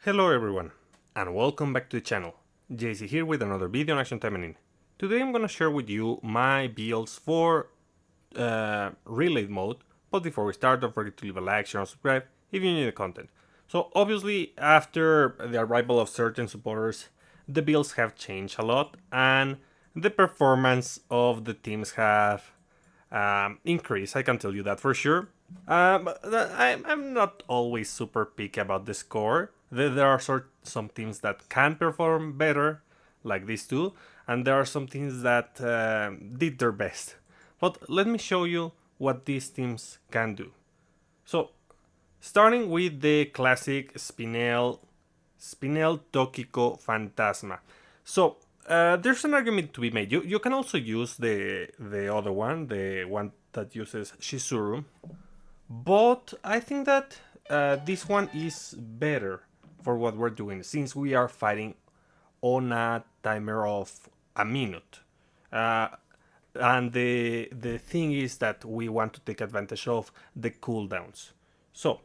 Hello everyone, and welcome back to the channel. JC here with another video on Action Taimanin. Today I'm gonna share with you my builds for relay mode, but before we start, don't forget to leave a like, share, and subscribe if you need the content. So obviously, after the arrival of certain supporters, the builds have changed a lot, and the performance of the teams have increased. I can tell you that for sure. I'm not always super picky about the score. There are some teams that can perform better, like these two, and there are some teams that did their best. But let me show you what these teams can do. So, starting with the classic Spinel Tokiko Fantasma. So, there's an argument to be made. You can also use the other one, the one that uses Shizuru, but I think that this one is better for what we're doing since we are fighting on a timer of a minute. Uh, and the thing is that we want to take advantage of the cooldowns. So,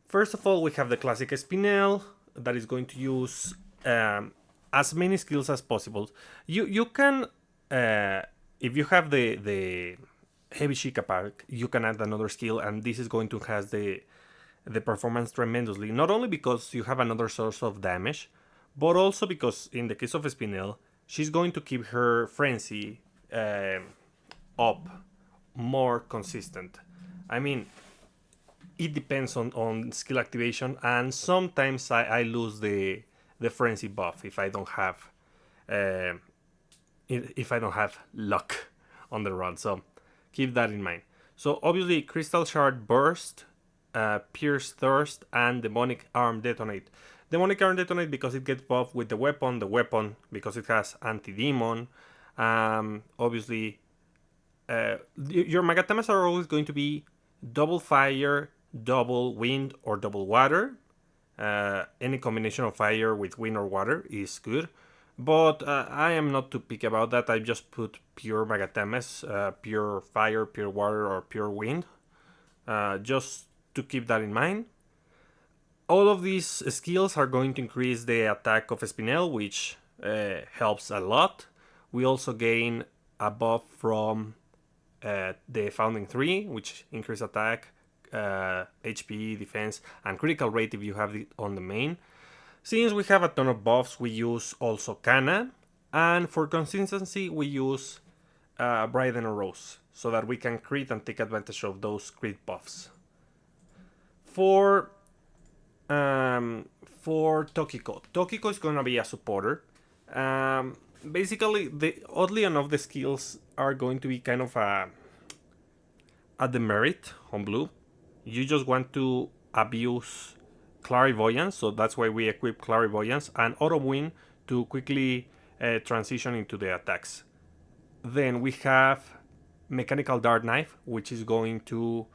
first of all, we have the classic Spinel that is going to use as many skills as possible. You can, if you have the heavy Shika pack, you can add another skill, and this is going to enhance the performance tremendously. Not only because you have another source of damage, but also because in the case of Spinel, she's going to keep her frenzy up more consistent. I mean, it depends on skill activation, and sometimes I lose the frenzy buff uh, if I don't have luck on the run. So keep that in mind. So obviously, Crystal Shard Burst, Pierce Thirst, and Demonic Arm Detonate. Demonic Arm Detonate because it gets buffed with the weapon because it has Anti-Demon. Obviously, your Magatamas are always going to be double fire, double wind, or double water. Any combination of fire with wind or water is good. But I am not too picky about that. I just put pure Magatames, pure fire, pure water, or pure wind. Just to keep that in mind. All of these skills are going to increase the attack of Spinel, which helps a lot. We also gain a buff from the Founding 3, which increase attack, HP, defense, and critical rate if you have it on the main. Since we have a ton of buffs, we use also Kana, and for consistency, we use Briden and Rose, so that we can crit and take advantage of those crit buffs. For Tokiko is gonna be a supporter. Basically, oddly enough, the skills are going to be kind of a demerit on blue. You just want to abuse Clairvoyance, so that's why we equip Clairvoyance and Auto Wind to quickly transition into the attacks. Then we have Mechanical Dart Knife, which is going to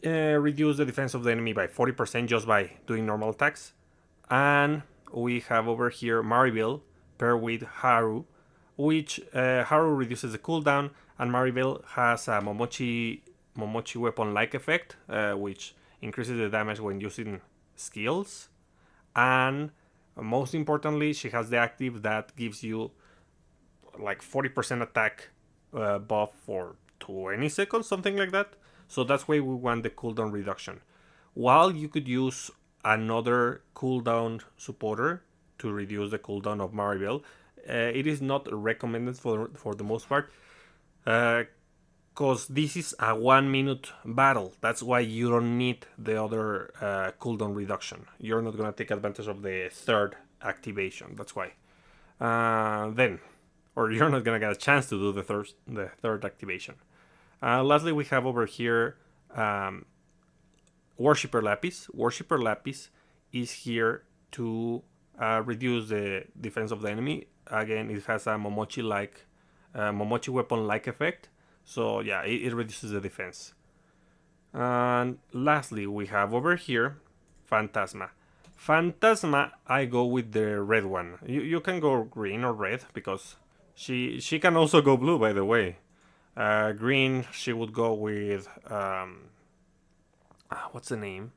reduce the defense of the enemy by 40% just by doing normal attacks. And we have over here Maribel paired with Haru, which Haru reduces the cooldown, and Maribel has a Momochi weapon-like effect, which increases the damage when using skills. And most importantly, she has the active that gives you like 40% attack buff for 20 seconds, something like that. So that's why we want the cooldown reduction. While you could use another cooldown supporter to reduce the cooldown of Maribel, it is not recommended for the most part, because this is a 1 minute battle. That's why you don't need the other cooldown reduction. You're not gonna take advantage of the third activation. That's why. Or you're not gonna get a chance to do the third activation. Lastly, we have over here Worshipper Lapis. Worshipper Lapis is here to reduce the defense of the enemy. Again, it has a Momochi weapon-like effect. So yeah, it reduces the defense. And lastly, we have over here Phantasma. Phantasma, I go with the red one. You can go green or red because she can also go blue, by the way. Green, she would go with what's the name?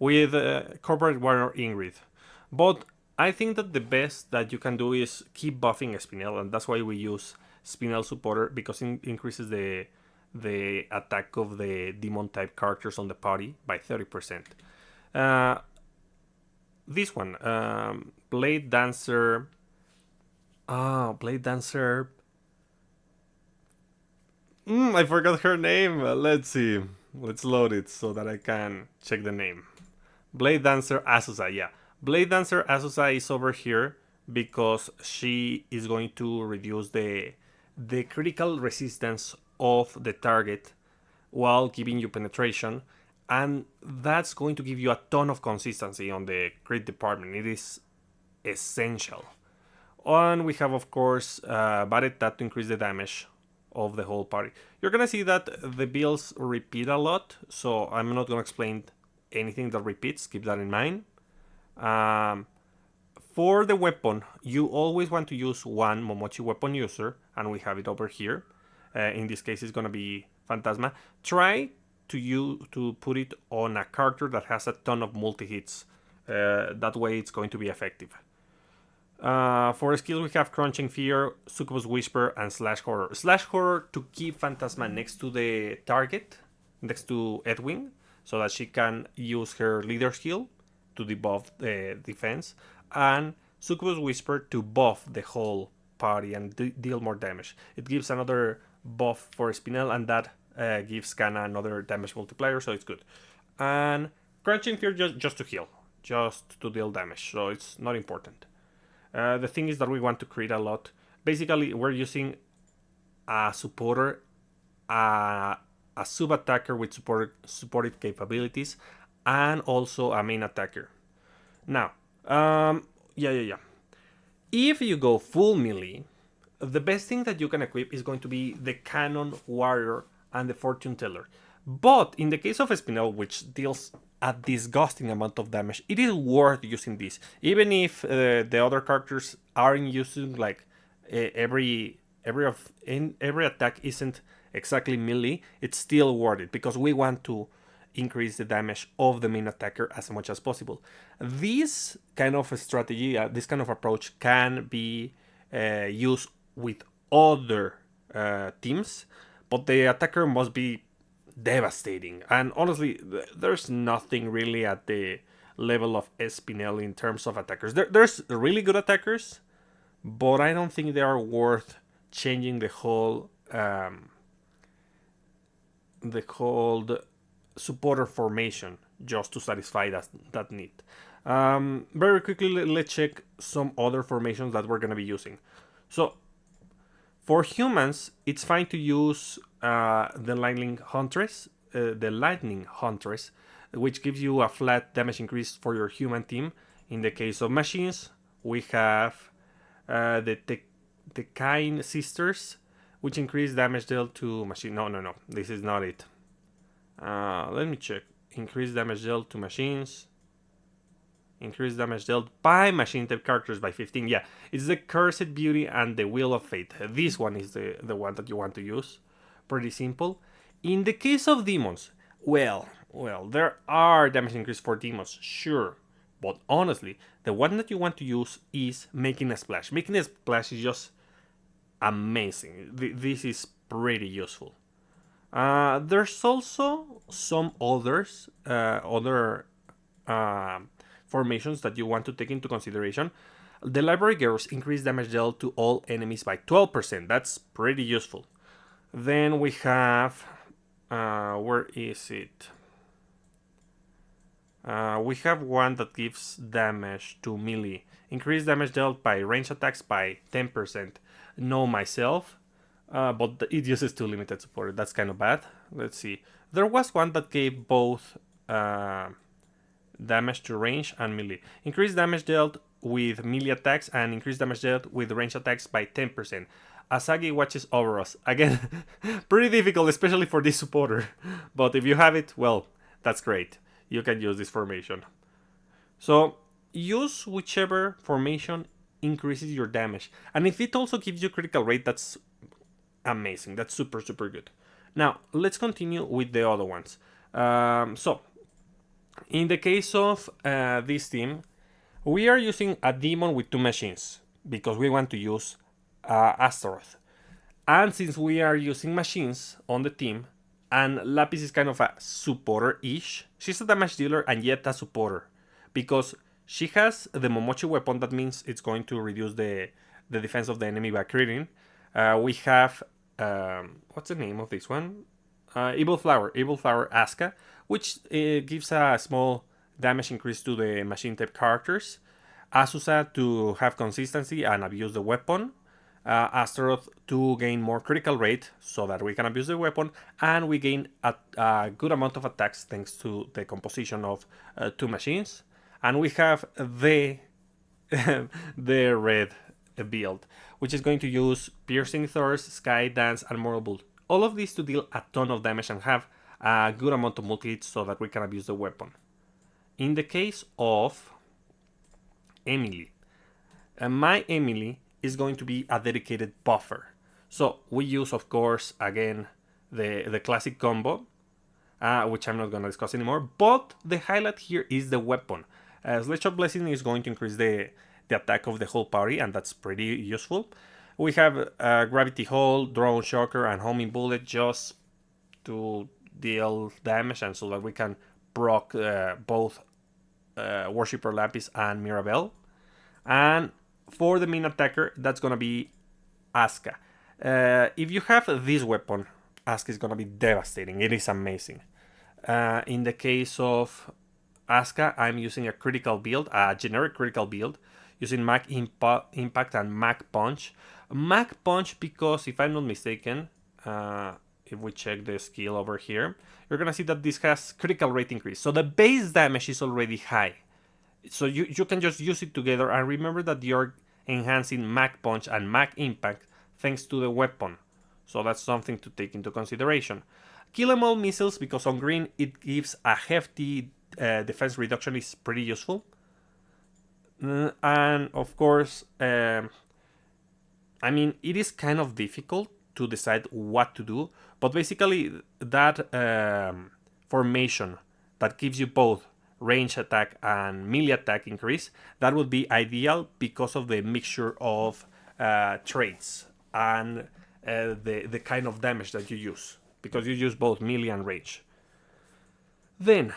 with Corporate Warrior Ingrid. But I think that the best that you can do is keep buffing Spinel, and that's why we use Spinel Supporter, because it increases the attack of the demon type characters on the party by 30%. This one, Blade Dancer. Blade Dancer. I forgot her name. Let's see. Let's load it so that I can check the name. Blade Dancer Azusa, yeah. Blade Dancer Azusa is over here because she is going to reduce the critical resistance of the target while giving you penetration, and that's going to give you a ton of consistency on the crit department. It is essential. And we have, of course, Barretta to increase the damage of the whole party. You're gonna see that the builds repeat a lot, so I'm not gonna explain anything that repeats. Keep that in mind. For the weapon, you always want to use one Momochi weapon user, and we have it over here. In this case, it's gonna be Phantasma. Try to put it on a character that has a ton of multi hits. That way, it's going to be effective. For skills, we have Crunching Fear, Succubus Whisper, and Slash Horror. Slash Horror to keep Phantasma next to the target, next to Edwin, so that she can use her leader skill to debuff the defense, and Succubus Whisper to buff the whole party and deal more damage. It gives another buff for Spinel, and that gives Kana another damage multiplier, so it's good. And Crunching Fear just to heal, just to deal damage, so it's not important. The thing is that we want to create a lot. Basically, we're using a supporter, a sub-attacker with supported capabilities, and also a main attacker. Now, if you go full melee, the best thing that you can equip is going to be the Cannon Warrior and the Fortune Teller. But in the case of Spinel, which deals a disgusting amount of damage, it is worth using this. Even if the other characters aren't using like every attack isn't exactly melee, it's still worth it because we want to increase the damage of the main attacker as much as possible. This kind of strategy, this kind of approach can be used with other teams, but the attacker must be devastating. And honestly, there's nothing really at the level of Espinel in terms of attackers. There's really good attackers, but I don't think they are worth changing the whole supporter formation just to satisfy that need. Very quickly, let's check some other formations that we're going to be using. So for humans, it's fine to use the Lightning Huntress, which gives you a flat damage increase for your human team. In the case of machines, we have the Taimanin Sisters, which increase damage dealt to machine. No, this is not it. Let me check. Increase damage dealt to machines. Increase damage dealt by machine type characters by 15. Yeah, it's the Cursed Beauty and the Wheel of Fate. This one is the one that you want to use. Pretty simple. In the case of demons, well, there are damage increase for demons, sure. But honestly, the one that you want to use is Making a Splash. Making a Splash is just amazing. This is pretty useful. There's also some other formations that you want to take into consideration. The Library Girls increase damage dealt to all enemies by 12%. That's pretty useful. Then we have... where is it? We have one that gives damage to melee. Increase damage dealt by range attacks by 10%. Know myself. But it uses 2 limited support. That's kind of bad. Let's see. There was one that gave both damage to range and melee. Increase damage dealt with melee attacks and increase damage dealt with range attacks by 10%. Asagi watches over us. Again, pretty difficult, especially for this supporter. But if you have it, well, that's great. You can use this formation. So, use whichever formation increases your damage. And if it also gives you critical rate, that's amazing. That's super, super good. Now, let's continue with the other ones. So, In the case of this team, we are using a demon with two machines because we want to use Astaroth. And since we are using machines on the team, and Lapis is kind of a supporter-ish, she's a damage dealer and yet a supporter. Because she has the Momochi weapon, that means it's going to reduce the defense of the enemy by critting. We have, what's the name of this one? Evil Flower Asuka, which gives a small damage increase to the machine type characters. Azusa to have consistency and abuse the weapon. Astaroth to gain more critical rate so that we can abuse the weapon, and we gain a good amount of attacks thanks to the composition of two machines. And we have the the red build, which is going to use Piercing Thirst, Sky Dance, and Moral Bolt. All of these to deal a ton of damage and have a good amount of multi-hits so that we can abuse the weapon. In the case of Emily, my Emily is going to be a dedicated buffer. So we use, of course, again, the classic combo, which I'm not going to discuss anymore. But the highlight here is the weapon. Sledgehammer Blessing is going to increase the attack of the whole party, and that's pretty useful. We have Gravity Hole, Drone Shocker, and Homing Bullet just to deal damage, and so that we can proc both Worshipper Lapis and Mirabelle. And for the main attacker, that's gonna be Asuka. If you have this weapon, Asuka is gonna be devastating. It is amazing. In the case of Asuka, I'm using a critical build, a generic critical build, using Mag Impact and Mag Punch. Mag Punch because, if I'm not mistaken, if we check the skill over here, you're gonna see that this has critical rate increase. So the base damage is already high. So you can just use it together, and remember that you're enhancing Mag Punch and Mag Impact thanks to the weapon. So that's something to take into consideration. Kill 'em all missiles, because on green it gives a hefty defense reduction, is pretty useful. And of course, I mean, it is kind of difficult to decide what to do, but basically that formation that gives you both range attack and melee attack increase, that would be ideal because of the mixture of traits and the kind of damage that you use, because you use both melee and range. Then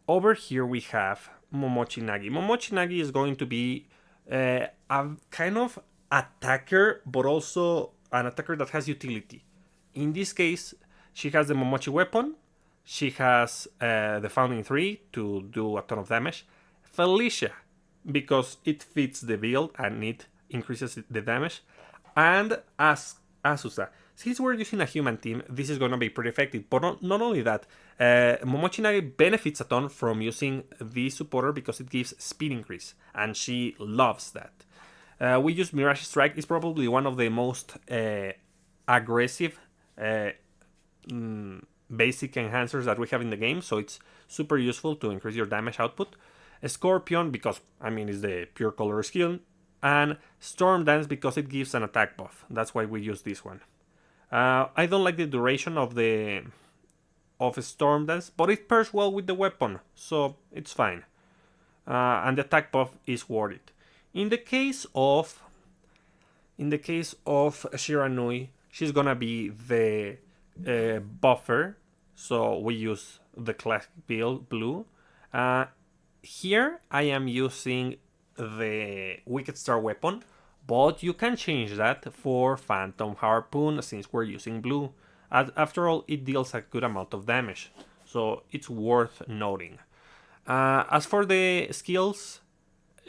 over here we have Momochi Nagi. Momochi Nagi is going to be a kind of attacker, but also an attacker that has utility. In this case, she has the Momochi weapon. She has the Founding 3 to do a ton of damage. Felicia, because it fits the build and it increases the damage. And Asusa. Since we're using a human team, this is going to be pretty effective. But not only that, Momochi Nagi benefits a ton from using the supporter because it gives speed increase. And she loves that. We use Mirage Strike. It's probably one of the most aggressive basic enhancers that we have in the game, so it's super useful to increase your damage output. Scorpion, because I mean it's the pure color skill, and Storm Dance because it gives an attack buff. That's why we use this one. I don't like the duration of Storm Dance, but it pairs well with the weapon, so it's fine. And the attack buff is worth it. In the case of Shiranui, she's gonna be the buffer, so we use the classic build blue. Here I am using the Wicked Star weapon, but you can change that for Phantom Harpoon since we're using blue. After all, it deals a good amount of damage, so it's worth noting. As for the skills,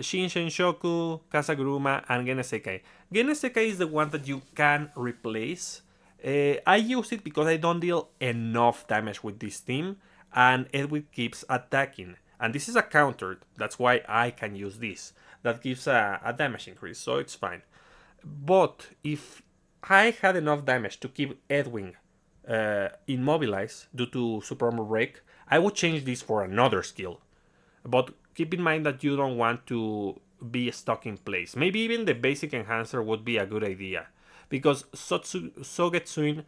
Shinshen Shoku, Kazaguruma, and Genesekai. Genesekai is the one that you can replace. I use it because I don't deal enough damage with this team, and Edwin keeps attacking. And this is a counter, that's why I can use this. That gives a damage increase, so it's fine. But if I had enough damage to keep Edwin immobilized due to Super Armor Break, I would change this for another skill. But keep in mind that you don't want to be stuck in place. Maybe even the basic enhancer would be a good idea, because Sogetsuin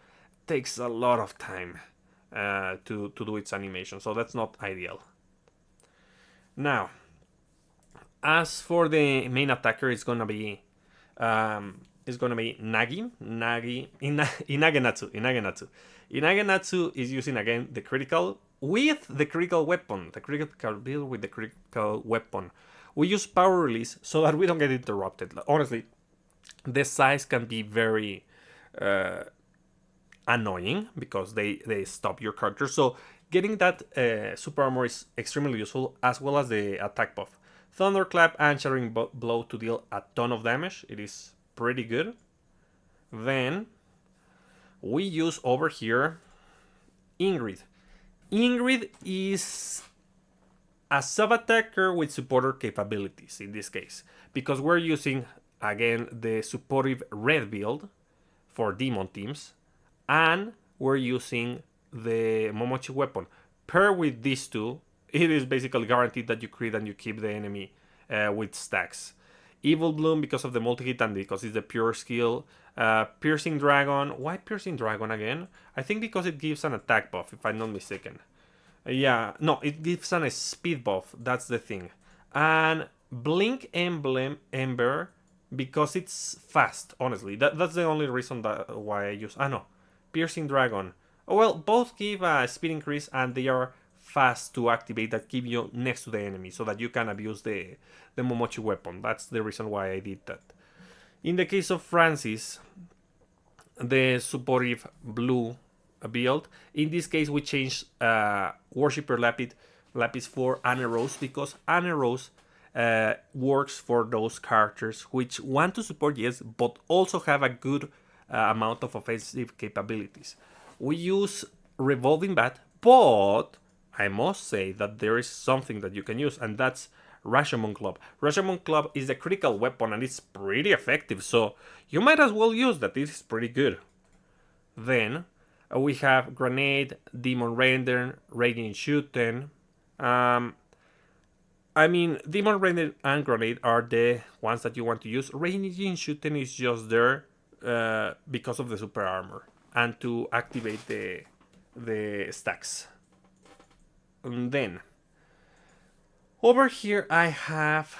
takes a lot of time to do its animation, so that's not ideal. Now, as for the main attacker, it's gonna be Inagenatsu. Inagenatsu is using again the critical with the critical weapon, the critical build with the critical weapon. We use power release so that we don't get interrupted. Honestly, the size can be very annoying because they stop your character. So getting that super armor is extremely useful, as well as the attack buff. Thunderclap and Shattering Blow to deal a ton of damage. It is pretty good. Then we use over here Ingrid. Ingrid is a sub-attacker with supporter capabilities in this case, because we're using again the supportive red build for demon teams, and we're using the Momochi weapon. Paired with these two, it is basically guaranteed that you crit and you keep the enemy with stacks. Evil Bloom because of the multi-hit and because it's the pure skill. Piercing Dragon. Why Piercing Dragon again? I think because it gives an attack buff, if I'm not mistaken. Yeah, no, it gives an a speed buff. That's the thing. And Blink Ember because it's fast. Honestly, that's the only reason why I use. No, Piercing Dragon. Oh well, both give a speed increase and they are fast to activate. That keep you next to the enemy so that you can abuse the Momochi weapon. That's the reason why I did that. In the case of Francis, the supportive blue build. In this case, we changed Worshipper Lapis for Anne Rose because Anne Rose works for those characters which want to support, yes, but also have a good amount of offensive capabilities. We use Revolving Bat, but I must say that there is something that you can use, and that's Rashomon Club. Rashomon Club is a critical weapon and it's pretty effective, so you might as well use that. This is pretty good. Then we have Grenade, Demon Render, Raging Shooten. Demon Render and Grenade are the ones that you want to use. Raging Shooten is just there because of the super armor and to activate the stacks. And then over here I have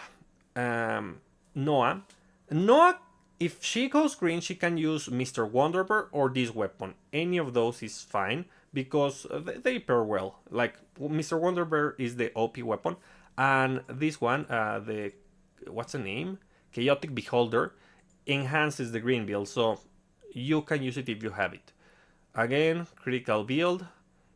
Noah. Noah, if she goes green, she can use Mr. Wonderbear or this weapon. Any of those is fine because they pair well. Like Mr. Wonderbear is the OP weapon, and this one, what's the name? Chaotic Beholder, enhances the green build, so you can use it if you have it. Again, critical build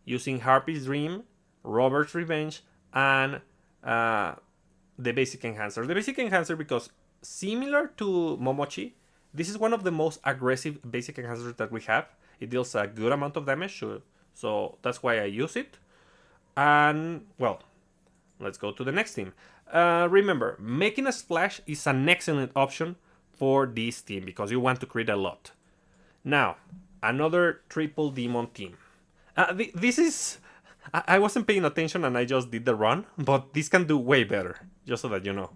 using Harpy's Dream, Robert's Revenge, and the basic enhancer. The basic enhancer because similar to Momochi, this is one of the most aggressive basic enhancers that we have. It deals a good amount of damage, so that's why I use it. And well, let's go to the next team. Remember, making a splash is an excellent option for this team because you want to crit a lot. Now, another triple demon team. This is... I wasn't paying attention and I just did the run, but this can do way better, just so that you know.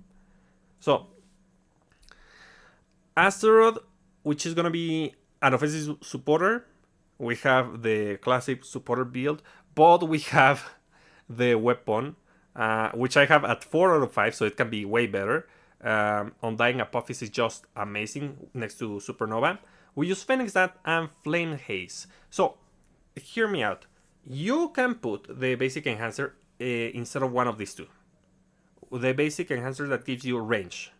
So, Asteroid, which is going to be an offensive supporter. We have the classic supporter build, but we have the weapon, which I have at 4 out of 5, so it can be way better. Undying Apophis is just amazing next to Supernova. We use Phoenix Dart and Flame Haze. So, hear me out. You can put the basic enhancer instead of one of these two. The basic enhancer that gives you range.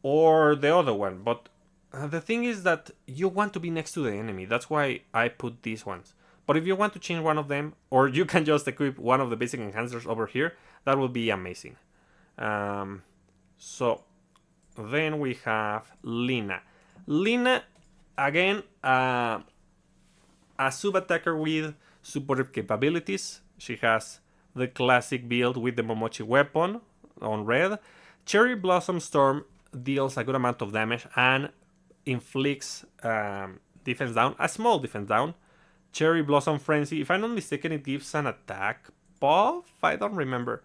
Or the other one. But the thing is that you want to be next to the enemy. That's why I put these ones. But if you want to change one of them, or you can just equip one of the basic enhancers over here, that will be amazing. So, then we have Lina. Lina, again, a sub-attacker with supportive capabilities. She has the classic build with the Momochi weapon on red. Cherry Blossom Storm deals a good amount of damage and inflicts defense down, a small defense down. Cherry Blossom Frenzy, if I'm not mistaken, it gives an attack buff. I don't remember.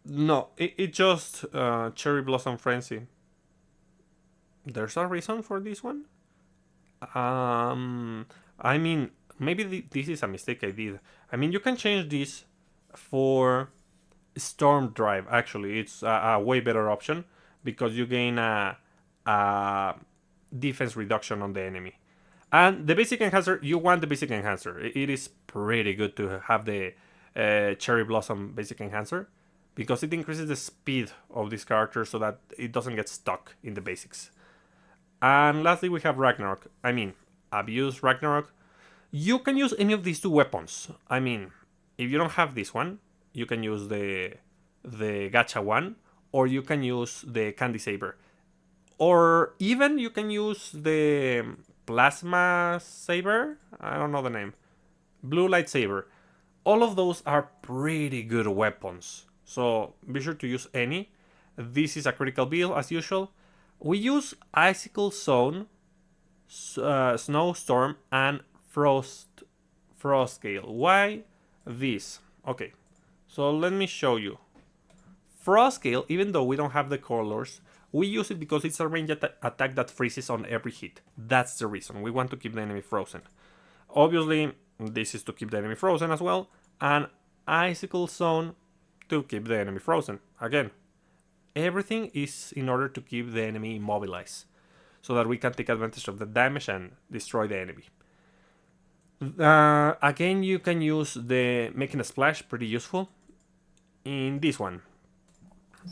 No, it just Cherry Blossom Frenzy. There's a reason for this one? Maybe this is a mistake I did. You can change this for Storm Drive. Actually, it's a way better option because you gain a defense reduction on the enemy. And the basic enhancer, you want the basic enhancer. It is pretty good to have the Cherry Blossom basic enhancer because it increases the speed of this character so that it doesn't get stuck in the basics. And lastly, we have Ragnarok. I mean, Abuse Ragnarok. You can use any of these two weapons. I mean, if you don't have this one, you can use the Gacha one, or you can use the Candy Saber, or even you can use the Plasma Saber. I don't know the name. Blue Lightsaber. All of those are pretty good weapons. So be sure to use any. This is a critical build as usual. We use Icicle Zone, Snowstorm, and Frost Gale. Why this? Okay, so let me show you. Frost Gale, even though we don't have the colors, we use it because it's a ranged attack that freezes on every hit. That's the reason. We want to keep the enemy frozen. Obviously, this is to keep the enemy frozen as well. And Icicle Zone to keep the enemy frozen. Again, everything is in order to keep the enemy immobilized, so that we can take advantage of the damage and destroy the enemy. Again, you can use the Making a Splash, pretty useful. In this one,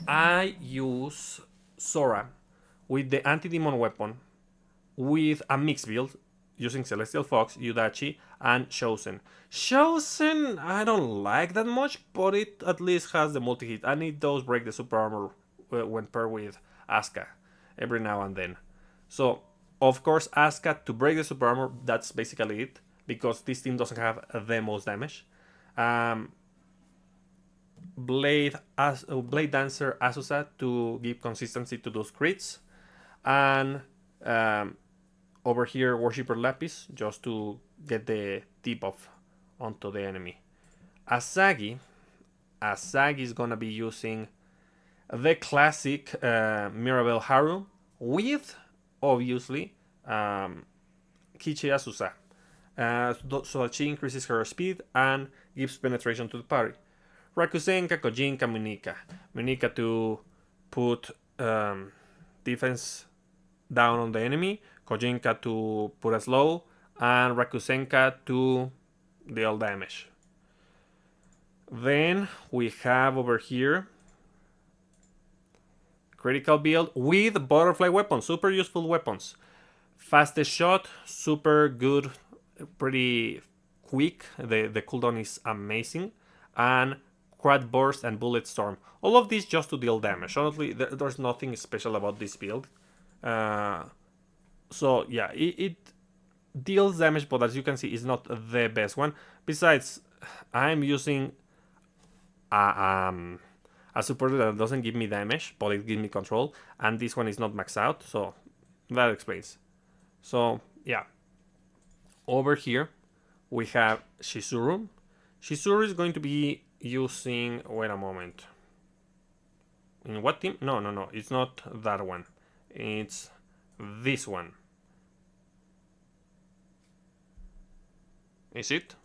I use Sora with the Anti-Demon weapon with a mixed build using Celestial Fox, Yudachi, and Chosen. Chosen, I don't like that much, but it at least has the multi-hit, and it does break the super armor when paired with Asuka every now and then. So, of course, Asuka to break the super armor, that's basically it, because this team doesn't have the most damage. Blade Dancer Azusa to give consistency to those crits, and over here Worshipper Lapis just to get the tip off onto the enemy. Asagi is gonna be using the classic Mirabelle Haru with obviously Kichi Azusa, so that she increases her speed and gives penetration to the party. Rakusenka, Kojinka, Munika to put defense down on the enemy, Kojinka to put a slow, and Rakusenka to deal damage. Then we have over here critical build with butterfly weapons, super useful weapons. Fastest shot, super good, pretty quick. The cooldown is amazing. And Quad Burst and Bullet Storm. All of these just to deal damage. Honestly, there's nothing special about this build. So yeah, it deals damage, but as you can see, it's not the best one. Besides, I'm using a supporter that doesn't give me damage, but it gives me control, and this one is not maxed out, so that explains. So yeah, over here we have Shizuru. Shizuru is going to be using, wait a moment, in what team? No, it's not that one, it's this one. Is it?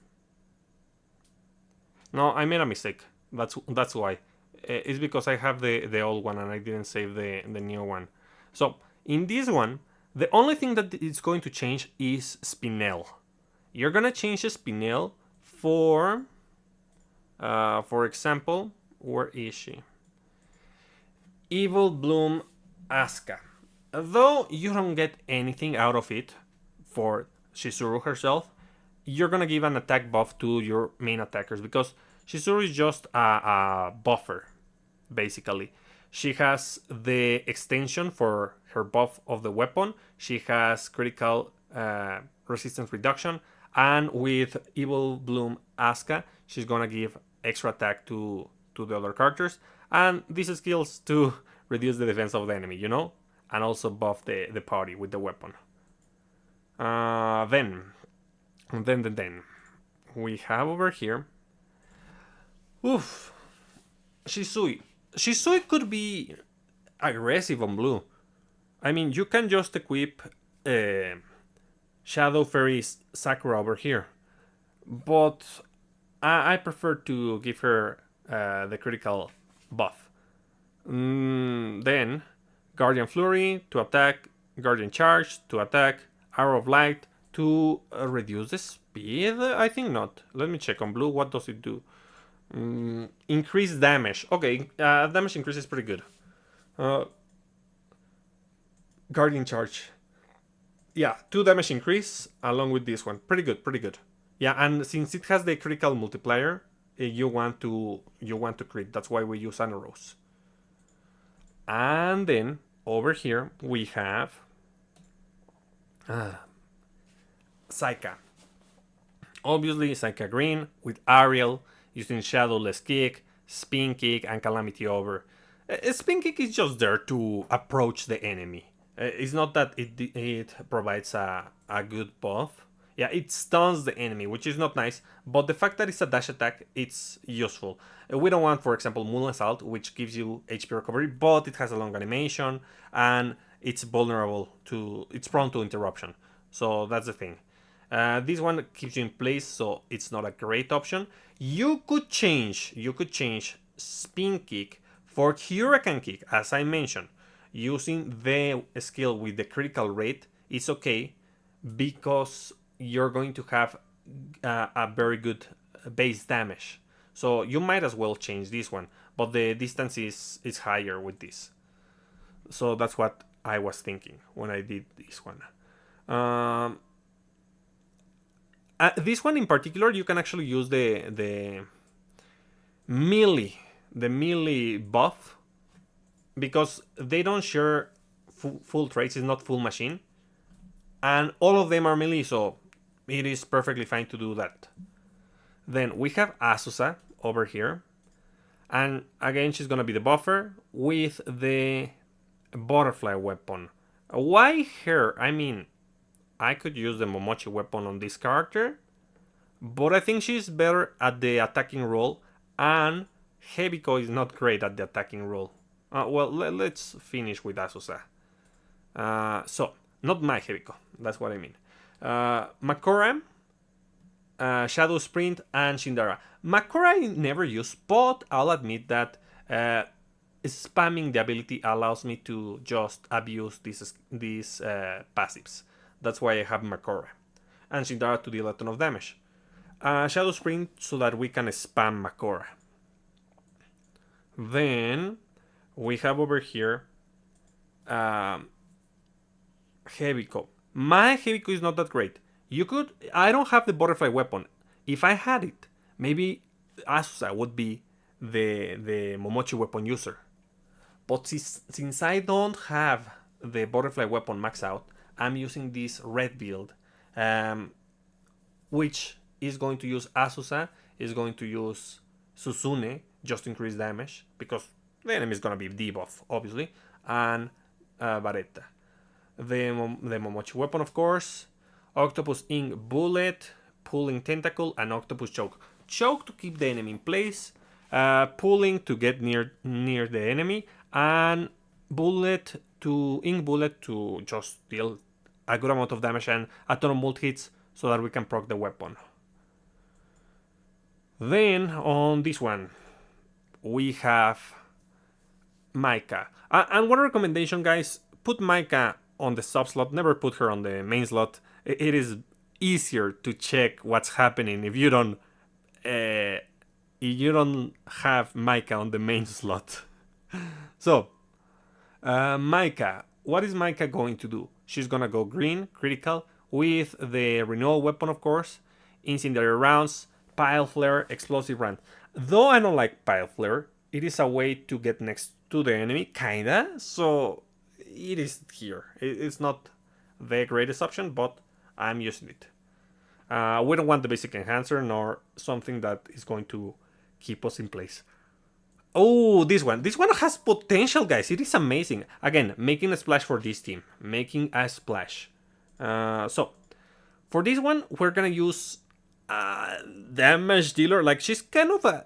No, I made a mistake. That's why. It's because I have the old one and I didn't save the new one. So in this one, the only thing that is going to change is Spinel. You're gonna change Spinel for example, where is she? Evil Bloom Asuka. Though you don't get anything out of it for Shizuru herself, you're gonna give an attack buff to your main attackers because Shizuru is just a buffer, basically. She has the extension for her buff of the weapon. She has critical resistance reduction, and with Evil Bloom Asuka, she's gonna give extra attack to the other characters, and these skills to reduce the defense of the enemy, you know, and also buff the party with the weapon. Then we have over here, Shisui. Shisui could be aggressive on blue. I mean, you can just equip Shadow Fairy Sakura over here, but I prefer to give her the critical buff. Then Guardian Flurry to attack, Guardian Charge to attack, Arrow of Light to reduce the speed? I think not. Let me check on blue. What does it do? Increase damage. Okay, damage increase is pretty good. Uh, Guardian Charge. Yeah, 2 damage increase along with this one. Pretty good, pretty good. Yeah, and since it has the critical multiplier, you want to crit. That's why we use Anaros. And then over here we have Psycha. Obviously, Psycha Green with Ariel using Shadowless Kick, Spin Kick, and Calamity Over. Spin Kick is just there to approach the enemy. It's not that it provides a good buff. Yeah, it stuns the enemy, which is not nice, but the fact that it's a dash attack, it's useful. We don't want, for example, Moon Assault, which gives you HP recovery, but it has a long animation, and it's vulnerable to, it's prone to interruption. So that's the thing. This one keeps you in place, so it's not a great option. You could change Spin Kick for Hurricane Kick, as I mentioned. Using the skill with the critical rate is okay because you're going to have a very good base damage. So you might as well change this one, but the distance is higher with this. So that's what I was thinking when I did this one. Um, this one in particular, you can actually use the melee, the melee buff, because they don't share full traits. It's not full machine, and all of them are melee, so it is perfectly fine to do that. Then we have Azusa over here, and again she's gonna be the buffer with the butterfly weapon. Why her? I mean, I could use the Momochi weapon on this character, but I think she's better at the attacking role, and Heaviko is not great at the attacking role. Well, let's finish with Azusa. So, not my Heaviko, that's what I mean. Makora, Shadow Sprint, and Shindara. Makora I never use, but I'll admit that spamming the ability allows me to just abuse these passives. That's why I have Makora. And Shindara to deal a ton of damage. Shadow Sprint so that we can spam Makora. Then we have over here Heaviko. My Heaviko is not that great. I don't have the butterfly weapon. If I had it, maybe Asusa would be the Momochi weapon user. But since I don't have the butterfly weapon max out, I'm using this red build, which is going to use Asusa, is going to use Susune, just increase damage, because the enemy is going to be debuff, obviously, and Baretta. The Momochi weapon, of course, Octopus Ink Bullet, Pulling Tentacle, and Octopus Choke. Choke to keep the enemy in place, Pulling to get near the enemy, and Bullet to Ink Bullet to just deal a good amount of damage and a ton of multi hits so that we can proc the weapon. Then on this one, we have Maika. And one recommendation, guys, put Maika on the sub slot. Never put her on the main slot. It is easier to check what's happening if you don't have Maika on the main slot. So, Maika. What is Maika going to do? She's gonna go green, critical, with the renewal weapon, of course, incendiary rounds, pile flare, explosive round. Though I don't like pile flare, it is a way to get next to the enemy, kinda. So it is here. It's not the greatest option, but I'm using it. We don't want the basic enhancer nor something that is going to keep us in place. Oh, this one. This one has potential, guys. It is amazing. Again, making a splash for this team. Making a splash. So, for this one, we're gonna use damage dealer. Like, she's kind of a...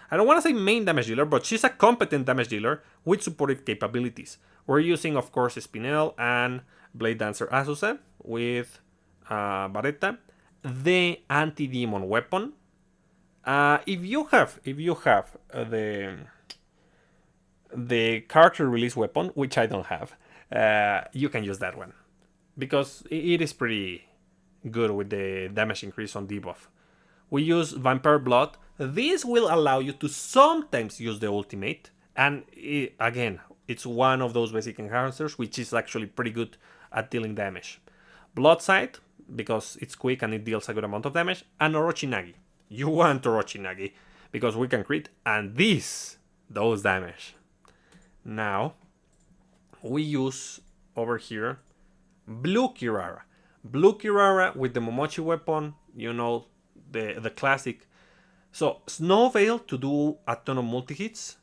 I don't want to say main damage dealer, but she's a competent damage dealer with supportive capabilities. We're using, of course, Spinel and Blade Dancer Azusa with Baretta. The anti-demon weapon. If you have the character release weapon, which I don't have, you can use that one because it is pretty good with the damage increase on debuff. We use Vampire Blood. This will allow you to sometimes use the ultimate, and again, it's one of those basic enhancers which is actually pretty good at dealing damage. Blood Sight, because it's quick and it deals a good amount of damage, and Orochinagi. You want Orochinagi because we can crit, and this does damage. Now, we use over here Blue Kirara. Blue Kirara with the Momochi weapon, the classic. So, Snow Veil to do a ton of multi hits,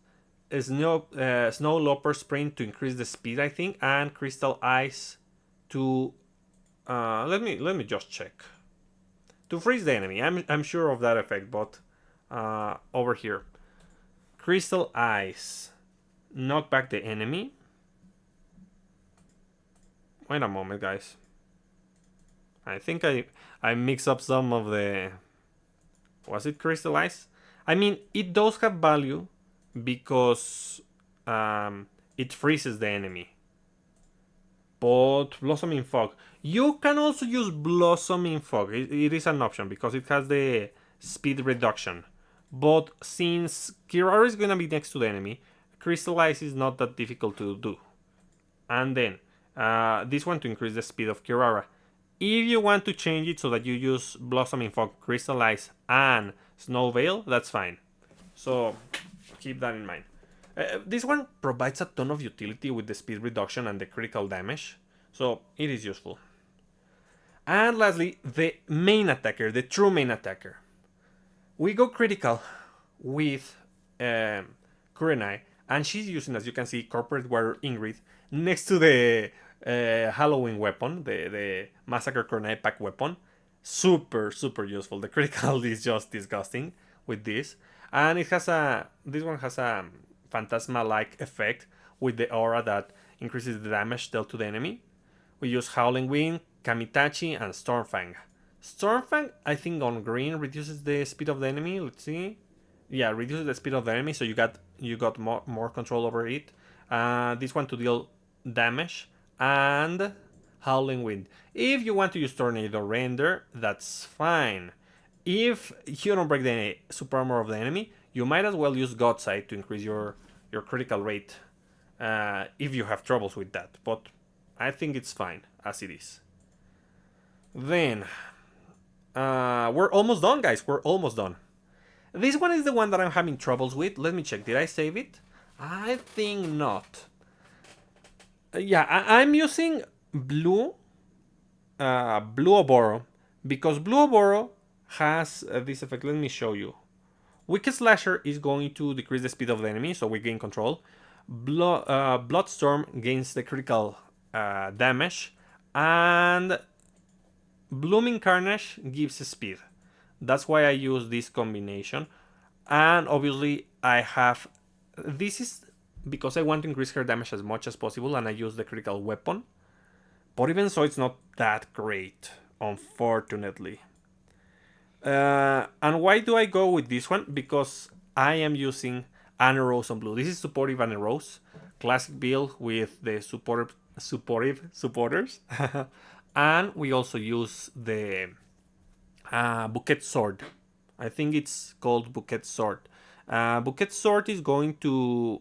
Snow Leopard Sprint to increase the speed, I think, and Crystal Ice to. Let me just check. To freeze the enemy. I'm sure of that effect, but over here. Crystal Ice. Knock back the enemy. Wait a moment, guys. I think I mix up some of the. Was it Crystal Ice? I mean, it does have value because it freezes the enemy. But Blossoming Fog. You can also use Blossoming Fog. It is an option because it has the speed reduction. But since Kirara is going to be next to the enemy, Crystal Ice is not that difficult to do. And then this one to increase the speed of Kirara. If you want to change it so that you use Blossoming Fog, Crystal Ice, and Snow Veil, that's fine. So keep that in mind. This one provides a ton of utility with the speed reduction and the critical damage, so it is useful. And lastly, the main attacker, the true main attacker. We go critical with Kurenai, and she's using, as you can see, Corporate Warrior Ingrid next to the Halloween weapon, the Massacre Kurenai pack weapon. Super useful. The critical is just disgusting with this, and this one has a Phantasma-like effect with the aura that increases the damage dealt to the enemy. We use Howling Wind, Kamitachi, and Stormfang. Stormfang, I think on green reduces the speed of the enemy. Let's see. Yeah, reduces the speed of the enemy, so you got more control over it. This one to deal damage, and Howling Wind. If you want to use Tornado Render, that's fine. If you don't break the super armor of the enemy, you might as well use Godsight to increase your critical rate if you have troubles with that. But I think it's fine as it is. Then, we're almost done, guys. We're almost done. This one is the one that I'm having troubles with. Let me check. Did I save it? I think not. Yeah, I'm using Blue Oboro because Blue Oboro has this effect. Let me show you. Wicked Slasher is going to decrease the speed of the enemy, so we gain control. Bloodstorm gains the critical damage, and Blooming Carnage gives speed. That's why I use this combination. And obviously I have... This is because I want to increase her damage as much as possible, and I use the critical weapon. But even so, it's not that great, unfortunately. And why do I go with this one? Because I am using Anne Rose on blue. This is supportive Anne Rose. Classic build with the supportive supporters. And we also use the Bouquet Sword. I think it's called Bouquet Sword. Bouquet Sword is going to,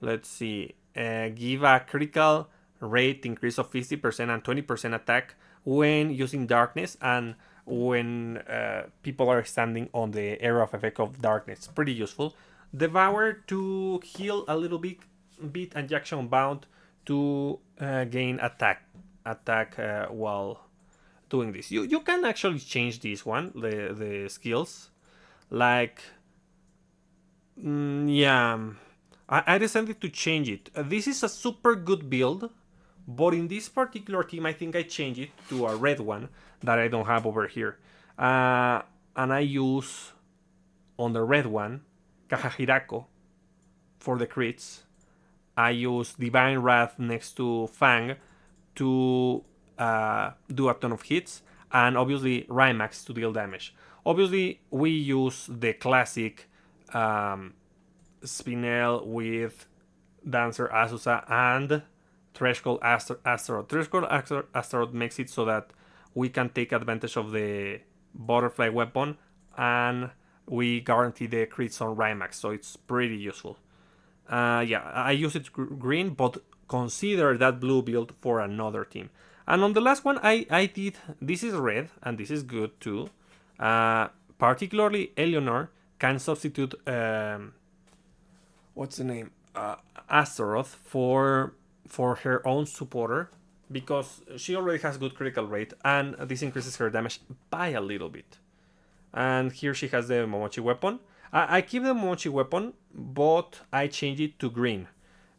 let's see, give a critical rate increase of 50% and 20% attack when using darkness and when people are standing on the area of effect of darkness. Pretty useful. Devour to heal a little bit and Jackson Bound to gain attack while doing this. You can actually change this one, the skills. Like, I decided to change it. This is a super good build, but in this particular team, I think I changed it to a red one that I don't have over here. And I use, on the red one, Kahahirako for the crits. I use Divine Wrath next to Fang to do a ton of hits, and obviously Rymax to deal damage. Obviously, we use the classic Spinel with Dancer Azusa and Threshold Astaroth. Threshold Astaroth makes it so that we can take advantage of the butterfly weapon and we guarantee the crits on Rymax, so it's pretty useful. Yeah, I use it green, but consider that blue build for another team. And on the last one, I did, this is red, and this is good too. Particularly Eleanor can substitute, what's the name? Astaroth for her own supporter, because she already has good critical rate, and this increases her damage by a little bit. And here she has the Momochi weapon. I keep the Momochi weapon, but I change it to green.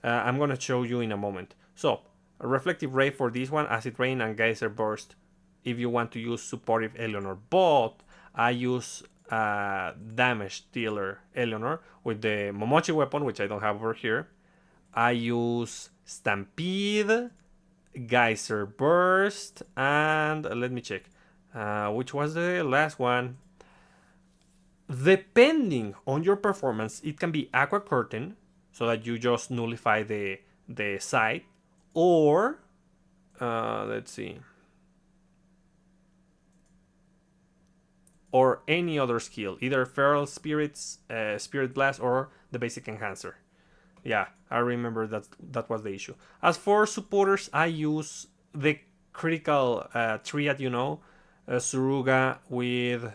I'm gonna show you in a moment. So, a reflective ray for this one, acid rain and geyser burst if you want to use supportive Eleanor. But I use damage dealer Eleanor with the Momochi weapon, which I don't have over here. I use Stampede, Geyser Burst, and let me check. Which was the last one? Depending on your performance, it can be Aqua Curtain, so that you just nullify the site, or let's see, or any other skill, either Feral Spirits, Spirit Blast, or the basic enhancer. Yeah, I remember that was the issue. As for supporters, I use the critical triad, Suruga with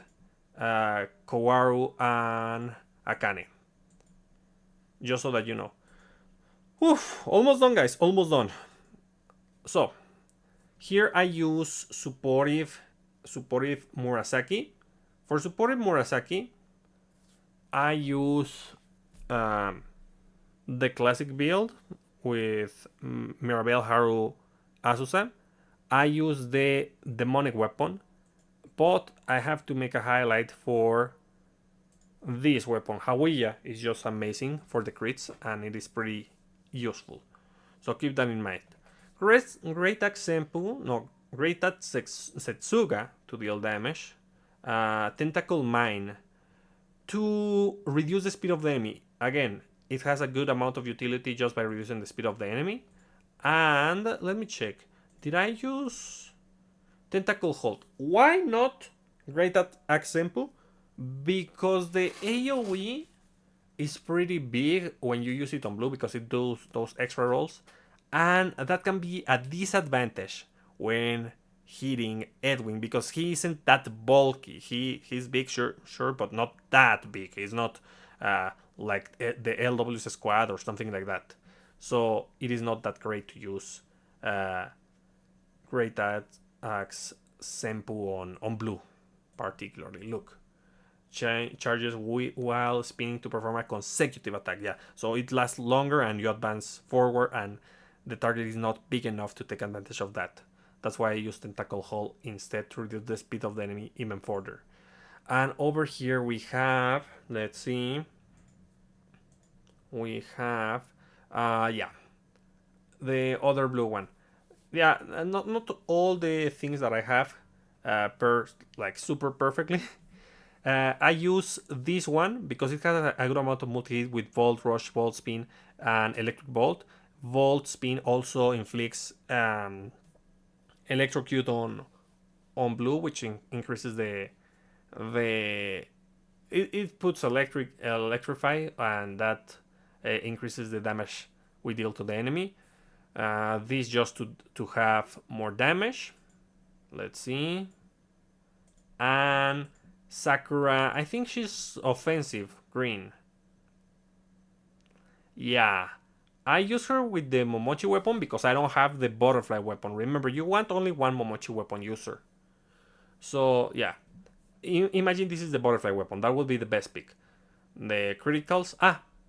Kowaru and Akane. Just so that you know. Oof, almost done, guys. Almost done. So, here I use supportive Murasaki. For supportive Murasaki, I use the classic build with Mirabelle Haru Azusa. I use the demonic weapon, but I have to make a highlight for this weapon. Hawiya is just amazing for the crits, and it is pretty useful. So keep that in mind. Great Axe Senpu, no, Great Axe Setsuga to deal damage. Tentacle Mine to reduce the speed of the enemy. Again, it has a good amount of utility just by reducing the speed of the enemy. And let me check. Did I use Tentacle Hold? Why not Great Axe Senpu? Because the AoE is pretty big when you use it on blue, because it does those extra rolls. And that can be a disadvantage when hitting Edwin, because he isn't that bulky. He's big, sure, but not that big. He's not like the LW's squad or something like that. So it is not that great to use Great Axe Senpu on blue, particularly. Look, charges while spinning to perform a consecutive attack. Yeah, so it lasts longer and you advance forward, and the target is not big enough to take advantage of that. That's why I use Tentacle Hold instead, to reduce the speed of the enemy even further. And over here we have, let's see, we have, yeah, the other blue one. Yeah, not all the things that I have super perfectly. I use this one because it has a good amount of multi-hit with Volt Rush, Volt Spin, and Electric Bolt. Volt Spin also inflicts Electrocute on blue, which increases it puts electrify, and that increases the damage we deal to the enemy. This just to have more damage. Let's see. And Sakura, I think she's offensive green. Yeah, I use her with the Momochi weapon because I don't have the butterfly weapon. Remember, you want only one Momochi weapon user. So yeah, imagine this is the butterfly weapon. That would be the best pick. The criticals.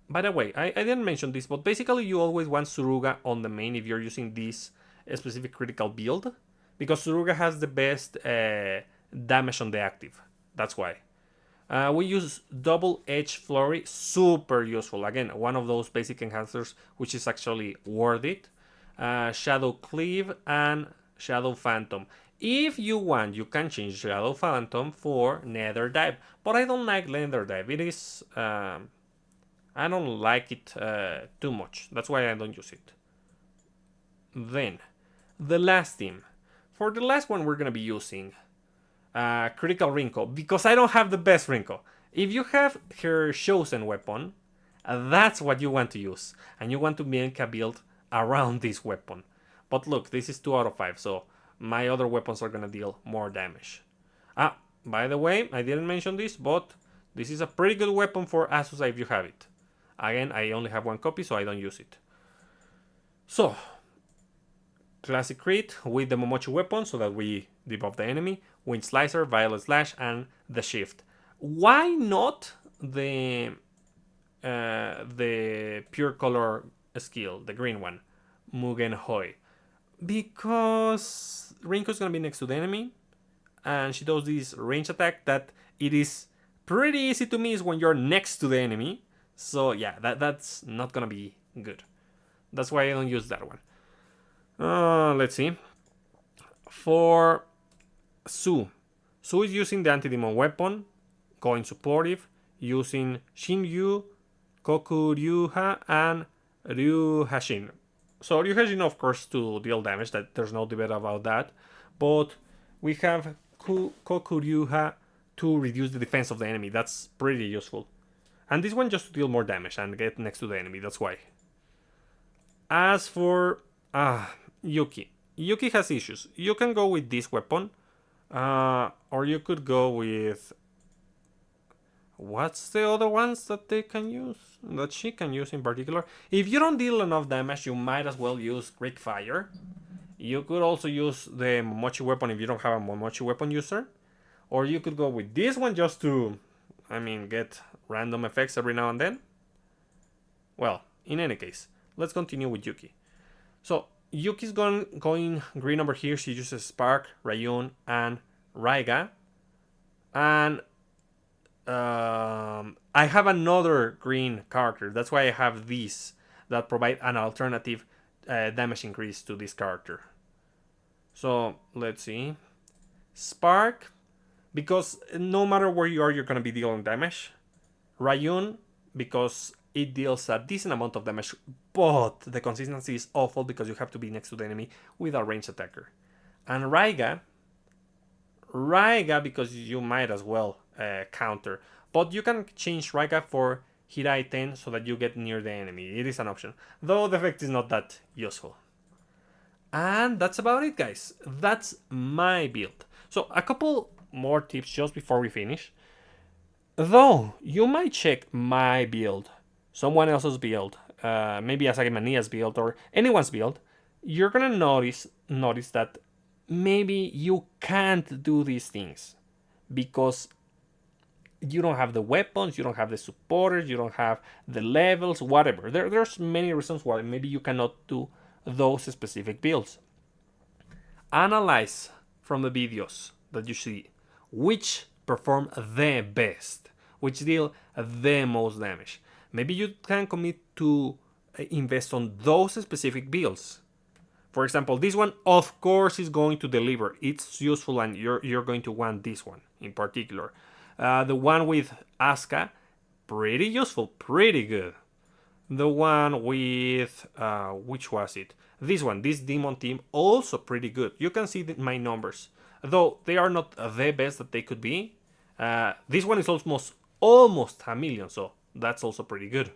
By the way, I didn't mention this, but basically you always want Suruga on the main if you're using this specific critical build, because Suruga has the best damage on the active. That's why. We use Double Edge Flurry, super useful. Again, one of those basic enhancers which is actually worth it. Shadow Cleave and Shadow Phantom. If you want, you can change Shadow Phantom for Nether Dive, but I don't like Nether Dive. It is, I don't like it too much. That's why I don't use it. Then, the last team. For the last one, we're gonna be using Critical Rinko because I don't have the best Rinko. If you have her chosen weapon, that's what you want to use, and you want to make a build around this weapon. But look, this is 2 out of 5, so my other weapons are gonna deal more damage. Ah, by the way, I didn't mention this, but this is a pretty good weapon for Azusa if you have it. Again, I only have 1 copy, so I don't use it. So, classic crit with the Momochi weapon so that we debuff the enemy, Wind Slicer, Violet Slash, and the Shift. Why not the pure color skill, the green one, Mugen Hoi? Because Rinko's gonna be next to the enemy, and she does this range attack that it is pretty easy to miss when you're next to the enemy. So yeah, that's not gonna be good. That's why I don't use that one. Let's see. For Su is using the anti-demon weapon, going supportive, using Shinryu, Kokuryuha, and Ryuhashin. So Ryuhashin, of course, to deal damage, that there's no debate about that. But we have Kokuryuha to reduce the defense of the enemy. That's pretty useful. And this one just to deal more damage and get next to the enemy, that's why. As for Yuki. Yuki has issues. You can go with this weapon, or you could go with... What's the other ones that they can use? That she can use in particular? If you don't deal enough damage, you might as well use Quick Fire. You could also use the Momochi weapon if you don't have a Momochi weapon user. Or you could go with this one just to, get random effects every now and then. Well, in any case, let's continue with Yuki. So, Yuki's going green over here. She uses Spark, Rayun, and Raiga. And I have another green character. That's why I have these that provide an alternative damage increase to this character. So, let's see. Spark, because no matter where you are, you're going to be dealing damage. Rayun, because it deals a decent amount of damage, but the consistency is awful because you have to be next to the enemy with a ranged attacker. And Raiga, because you might as well counter. But you can change Raiga for Hirai 10 so that you get near the enemy. It is an option, though the effect is not that useful. And that's about it, guys. That's my build. So a couple more tips just before we finish. Though you might check my build, someone else's build, maybe Asagimania's build or anyone's build, you're gonna notice that maybe you can't do these things because you don't have the weapons, you don't have the supporters, you don't have the levels, whatever. There's many reasons why maybe you cannot do those specific builds. Analyze from the videos that you see which perform the best, which deal the most damage. Maybe you can commit to invest on those specific builds. For example, this one, of course, is going to deliver. It's useful, and you're going to want this one in particular. The one with Asuka, pretty useful, pretty good. The one with which was it? This one, this demon team, also pretty good. You can see my numbers, though they are not the best that they could be. This one is almost a million, so that's also pretty good.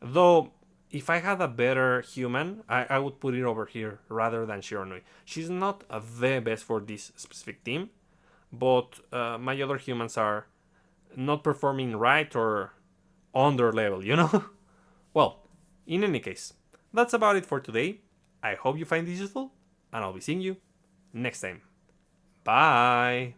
Though, if I had a better human, I would put it over here rather than Shiranui. She's not the best for this specific team, but my other humans are not performing right or under level, you know? Well, in any case, that's about it for today. I hope you find this useful, and I'll be seeing you next time. Bye!